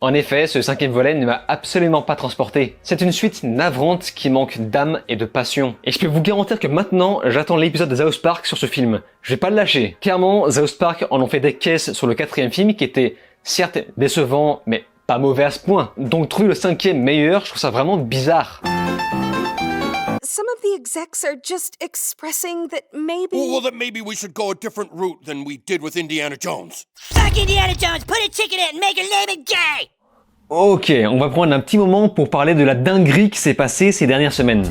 En effet, ce 5e volet ne m'a absolument pas transporté. C'est une suite navrante qui manque d'âme et de passion. Et je peux vous garantir que maintenant, j'attends l'épisode de South Park sur ce film. Je vais pas le lâcher. Clairement, South Park en ont fait des caisses sur le 4e film qui était certes décevant, mais pas mauvais à ce point. Donc trouver le 5e meilleur, je trouve ça vraiment bizarre. Some of the execs are just expressing that maybe... Well, that maybe we should go a different route than we did with Indiana Jones. Fuck Indiana Jones, put a ticket in and make her name it gay! Ok, on va prendre un petit moment pour parler de la dinguerie qui s'est passée ces dernières semaines.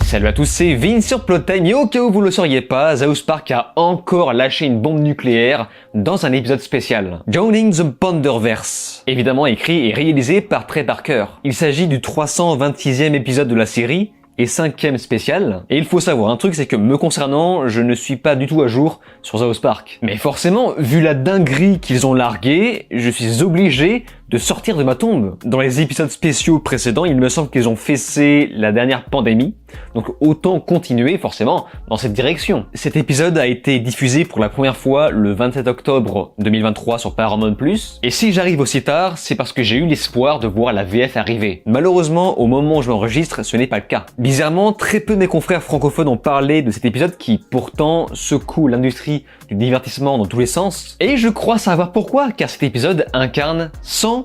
Salut à tous, c'est Vince sur Plottime et au cas où vous le sauriez pas, South Park a encore lâché une bombe nucléaire dans un épisode spécial. Joining the Bonderverse. Évidemment écrit et réalisé par Trey Parker. Il s'agit du 326e épisode de la série et 5e spécial. Et il faut savoir un truc, c'est que me concernant, je ne suis pas du tout à jour sur South Park. Mais forcément, vu la dinguerie qu'ils ont larguée, je suis obligé de sortir de ma tombe. Dans les épisodes spéciaux précédents, il me semble qu'ils ont fessé la dernière pandémie, donc autant continuer forcément dans cette direction. Cet épisode a été diffusé pour la première fois le 27 octobre 2023 sur Paramount+, et si j'arrive aussi tard, c'est parce que j'ai eu l'espoir de voir la VF arriver. Malheureusement, au moment où je m'enregistre, ce n'est pas le cas. Bizarrement, très peu de mes confrères francophones ont parlé de cet épisode qui, pourtant, secoue l'industrie du divertissement dans tous les sens, et je crois savoir pourquoi, car cet épisode incarne 100%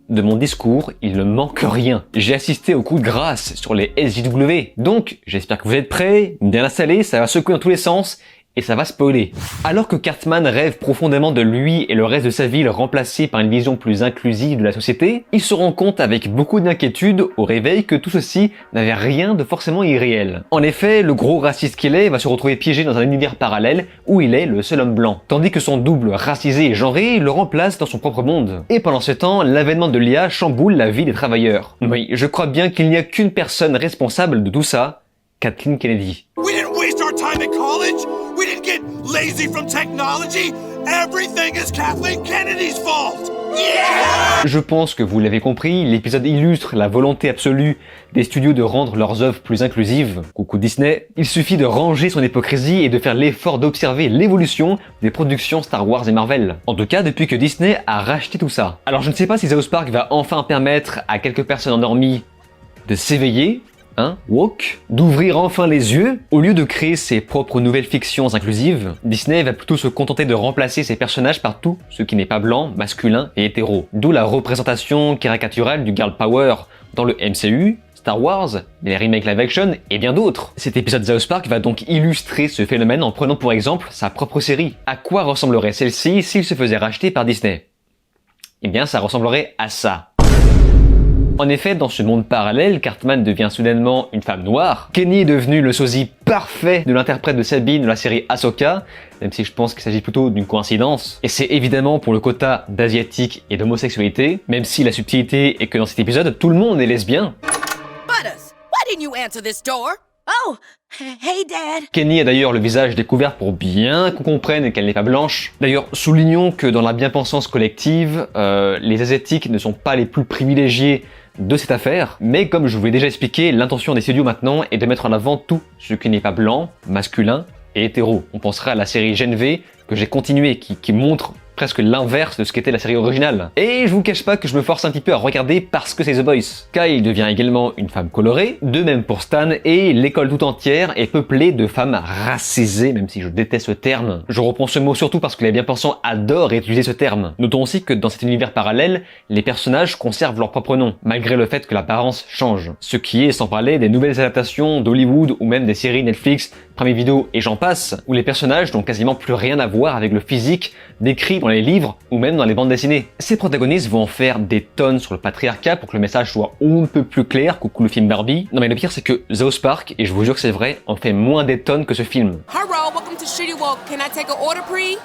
de mon discours, il ne manque rien. J'ai assisté au coup de grâce sur les SJW, donc j'espère que vous êtes prêts, bien installés, ça va secouer dans tous les sens, et ça va spoiler. Alors que Cartman rêve profondément de lui et le reste de sa ville remplacé par une vision plus inclusive de la société, il se rend compte avec beaucoup d'inquiétude au réveil que tout ceci n'avait rien de forcément irréel. En effet, le gros raciste qu'il est va se retrouver piégé dans un univers parallèle où il est le seul homme blanc, tandis que son double racisé et genré le remplace dans son propre monde. Et pendant ce temps, l'avènement de l'IA chamboule la vie des travailleurs. Oui, je crois bien qu'il n'y a qu'une personne responsable de tout ça, Kathleen Kennedy. We didn't waste our time at college. We didn't get lazy from technology. Everything is Kathleen Kennedy's fault. Yeah! Je pense que vous l'avez compris, l'épisode illustre la volonté absolue des studios de rendre leurs œuvres plus inclusives. Coucou Disney. Il suffit de ranger son hypocrisie et de faire l'effort d'observer l'évolution des productions Star Wars et Marvel. En tout cas, depuis que Disney a racheté tout ça. Alors je ne sais pas si South Park va enfin permettre à quelques personnes endormies de s'éveiller, woke, d'ouvrir enfin les yeux. Au lieu de créer ses propres nouvelles fictions inclusives, Disney va plutôt se contenter de remplacer ses personnages par tout ce qui n'est pas blanc, masculin et hétéro. D'où la représentation caricaturale du girl power dans le MCU, Star Wars, les remakes live action et bien d'autres. Cet épisode South Park va donc illustrer ce phénomène en prenant pour exemple sa propre série. À quoi ressemblerait celle-ci s'il se faisait racheter par Disney? Eh bien, ça ressemblerait à ça. En effet, dans ce monde parallèle, Cartman devient soudainement une femme noire. Kenny est devenu le sosie parfait de l'interprète de Sabine de la série Ahsoka, même si je pense qu'il s'agit plutôt d'une coïncidence. Et c'est évidemment pour le quota d'asiatique et d'homosexualité, même si la subtilité est que dans cet épisode, tout le monde est lesbien. Butters, why didn't you answer this door? Oh, hey Dad. Kenny a d'ailleurs le visage découvert pour bien qu'on comprenne qu'elle n'est pas blanche. D'ailleurs, soulignons que dans la bien-pensance collective, les asiatiques ne sont pas les plus privilégiés de cette affaire, mais comme je vous l'ai déjà expliqué, l'intention des studios maintenant est de mettre en avant tout ce qui n'est pas blanc, masculin et hétéro. On pensera à la série Gen V que j'ai continué, qui montre presque l'inverse de ce qu'était la série originale. Et je vous cache pas que je me force un petit peu à regarder parce que c'est The Boys. Kyle devient également une femme colorée, de même pour Stan, et l'école tout entière est peuplée de femmes racisées, même si je déteste ce terme. Je reprends ce mot surtout parce que les bien-pensants adorent utiliser ce terme. Notons aussi que dans cet univers parallèle, les personnages conservent leur propre nom, malgré le fait que l'apparence change. Ce qui est sans parler des nouvelles adaptations d'Hollywood ou même des séries Netflix, Prime Video et j'en passe, où les personnages n'ont quasiment plus rien à voir avec le physique décrit dans les livres ou même dans les bandes dessinées. Ces protagonistes vont en faire des tonnes sur le patriarcat pour que le message soit un peu plus clair, coucou le film Barbie. Non mais le pire c'est que South Park, et je vous jure que c'est vrai, en fait moins des tonnes que ce film. Hello, welcome to Shitty Woke. Can I take an order, please?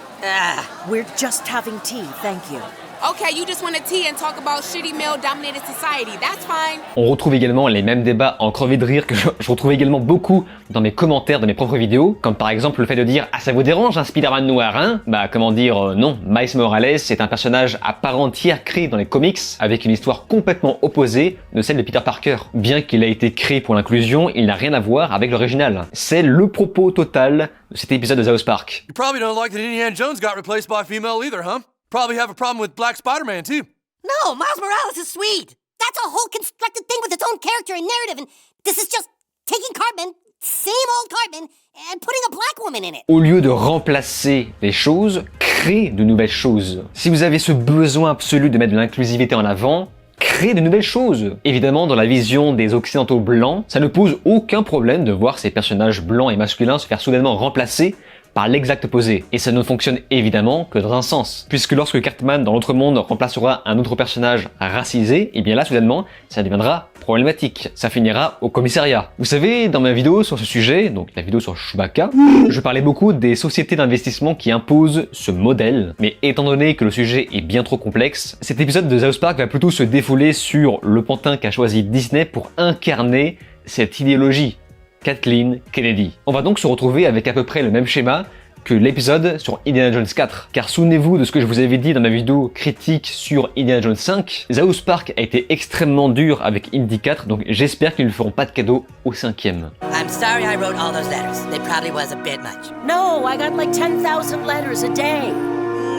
We're just having tea, thank you. Okay, you just want a tea and talk about shitty male-dominated society. That's fine. On retrouve également les mêmes débats en crevé de rire que je retrouve également beaucoup dans mes commentaires de mes propres vidéos, comme par exemple le fait de dire « Ah, ça vous dérange un Spider-Man noir, hein ?» Bah, comment dire non, Miles Morales est un personnage à part entière créé dans les comics, avec une histoire complètement opposée de celle de Peter Parker. Bien qu'il ait été créé pour l'inclusion, il n'a rien à voir avec l'original. C'est le propos total de cet épisode de South Park. You probably don't like that Indiana Jones got replaced by a female either, huh? Probably have a problem with Black Spider-Man, too. No, Miles Morales is sweet. That's a whole constructed thing with its own character and narrative, and this is just taking Cartman, same old Cartman, and putting a black woman in it. Au lieu de remplacer les choses, créez de nouvelles choses. Si vous avez ce besoin absolu de mettre de l'inclusivité en avant, créez de nouvelles choses. Évidemment, dans la vision des occidentaux blancs, ça ne pose aucun problème de voir ces personnages blancs et masculins se faire soudainement remplacer par l'exact opposé. Et ça ne fonctionne évidemment que dans un sens. Puisque lorsque Cartman dans l'autre monde remplacera un autre personnage racisé, et bien là soudainement, ça deviendra problématique. Ça finira au commissariat. Vous savez, dans ma vidéo sur ce sujet, donc la vidéo sur Chewbacca, je parlais beaucoup des sociétés d'investissement qui imposent ce modèle. Mais étant donné que le sujet est bien trop complexe, cet épisode de South Park va plutôt se défouler sur le pantin qu'a choisi Disney pour incarner cette idéologie. Kathleen Kennedy. On va donc se retrouver avec à peu près le même schéma que l'épisode sur Indiana Jones 4. Car souvenez-vous de ce que je vous avais dit dans ma vidéo critique sur Indiana Jones 5, South Park a été extrêmement dur avec Indy 4, donc j'espère qu'ils ne feront pas de cadeau au 5e. I'm sorry I wrote all those letters. They probably was a bit much. No, I got like 10,000 letters a day.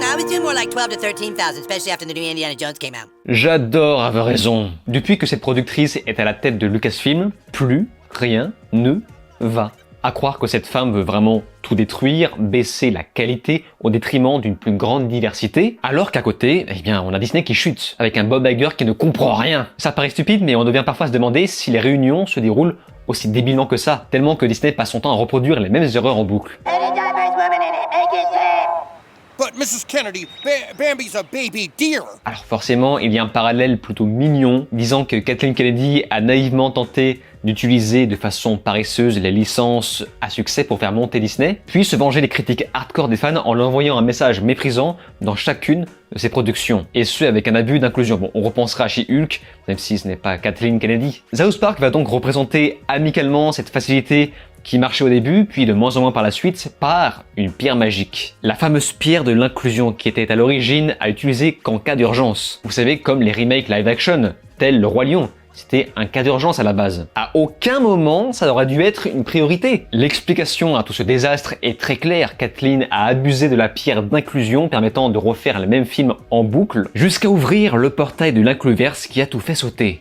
I was doing more like 12 to 13,000, especially after the new Indiana Jones came out. J'adore avoir raison. Depuis que cette productrice est à la tête de Lucasfilm, plus rien ne va. À croire que cette femme veut vraiment tout détruire, baisser la qualité au détriment d'une plus grande diversité, alors qu'à côté, eh bien, on a Disney qui chute, avec un Bob Iger qui ne comprend rien. Ça paraît stupide, mais on devient parfois se demander si les réunions se déroulent aussi débilement que ça, tellement que Disney passe son temps à reproduire les mêmes erreurs en boucle. But Mrs. Kennedy, Bambi's a baby deer. Alors forcément, il y a un parallèle plutôt mignon, disant que Kathleen Kennedy a naïvement tenté d'utiliser de façon paresseuse les licences à succès pour faire monter Disney, puis se venger des critiques hardcore des fans en leur envoyant un message méprisant dans chacune de ses productions, et ce avec un abus d'inclusion. Bon, on repensera à She-Hulk, même si ce n'est pas Kathleen Kennedy. South Park va donc représenter amicalement cette facilité qui marchait au début, puis de moins en moins par la suite, par une pierre magique. La fameuse pierre de l'inclusion qui était à l'origine à utiliser qu'en cas d'urgence. Vous savez, comme les remakes live-action, tel Le Roi Lion. C'était un cas d'urgence à la base. À aucun moment, ça aurait dû être une priorité. L'explication à tout ce désastre est très claire. Kathleen a abusé de la pierre d'inclusion permettant de refaire le même film en boucle, jusqu'à ouvrir le portail de l'incluverse qui a tout fait sauter.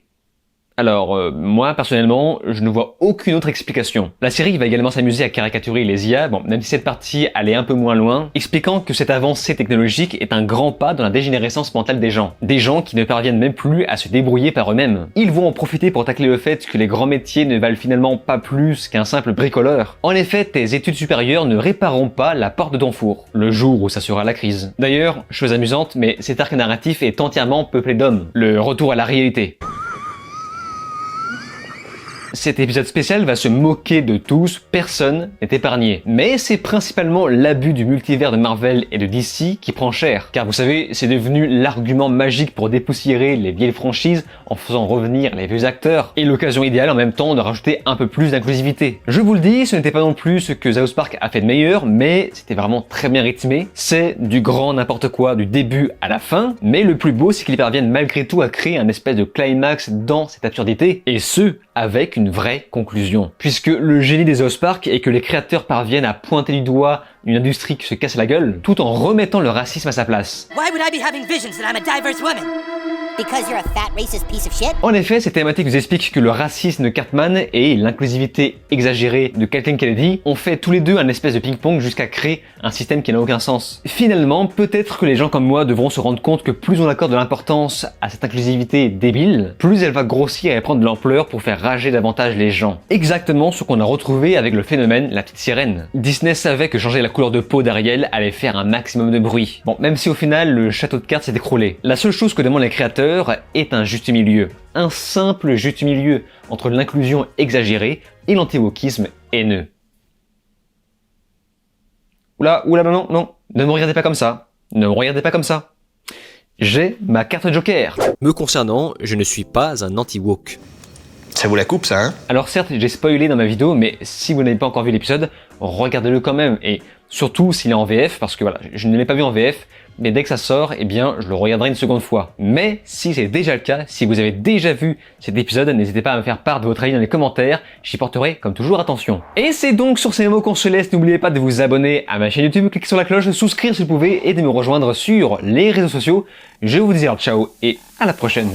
Alors, moi, personnellement, je ne vois aucune autre explication. La série va également s'amuser à caricaturer les IA, bon, même si cette partie allait un peu moins loin, expliquant que cette avancée technologique est un grand pas dans la dégénérescence mentale des gens. Des gens qui ne parviennent même plus à se débrouiller par eux-mêmes. Ils vont en profiter pour tacler le fait que les grands métiers ne valent finalement pas plus qu'un simple bricoleur. En effet, tes études supérieures ne répareront pas la porte de ton four, le jour où ça sera la crise. D'ailleurs, chose amusante, mais cet arc narratif est entièrement peuplé d'hommes. Le retour à la réalité. Cet épisode spécial va se moquer de tous, personne n'est épargné. Mais c'est principalement l'abus du multivers de Marvel et de DC qui prend cher. Car vous savez, c'est devenu l'argument magique pour dépoussiérer les vieilles franchises en faisant revenir les vieux acteurs. Et l'occasion idéale en même temps de rajouter un peu plus d'inclusivité. Je vous le dis, ce n'était pas non plus ce que South Park a fait de meilleur, mais c'était vraiment très bien rythmé. C'est du grand n'importe quoi du début à la fin, mais le plus beau c'est qu'ils parviennent malgré tout à créer un espèce de climax dans cette absurdité. Et ce, avec une vraie conclusion. Puisque le génie des South Park est que les créateurs parviennent à pointer du doigt une industrie qui se casse la gueule, tout en remettant le racisme à sa place. Why would I be having visions that I'm a diverse woman? Because you're a fat racist piece of shit? En effet, cette thématique nous explique que le racisme de Cartman et l'inclusivité exagérée de Kathleen Kennedy ont fait tous les deux un espèce de ping-pong jusqu'à créer un système qui n'a aucun sens. Finalement, peut-être que les gens comme moi devront se rendre compte que plus on accorde de l'importance à cette inclusivité débile, plus elle va grossir et prendre de l'ampleur pour faire rager davantage les gens. Exactement ce qu'on a retrouvé avec le phénomène La Petite Sirène. Disney savait que changer la couleur de peau d'Ariel allait faire un maximum de bruit. Bon, même si au final, le château de cartes s'est écroulé. La seule chose que demandent les créateurs est un juste milieu. Un simple juste milieu entre l'inclusion exagérée et l'anti-wokisme haineux. Oula, non, ne me regardez pas comme ça. Ne me regardez pas comme ça. j'ai ma carte Joker. Me concernant, je ne suis pas un anti-woke. Ça vaut la coupe, ça, hein? Alors certes, j'ai spoilé dans ma vidéo, mais si vous n'avez pas encore vu l'épisode, regardez-le quand même, et surtout s'il est en VF, parce que voilà, je ne l'ai pas vu en VF, mais dès que ça sort, eh bien, je le regarderai une seconde fois. Mais si c'est déjà le cas, si vous avez déjà vu cet épisode, n'hésitez pas à me faire part de votre avis dans les commentaires, j'y porterai comme toujours attention. Et c'est donc sur ces mots qu'on se laisse, n'oubliez pas de vous abonner à ma chaîne YouTube, cliquez sur la cloche, souscrire si vous pouvez, et de me rejoindre sur les réseaux sociaux. Je vous dis alors ciao, et à la prochaine.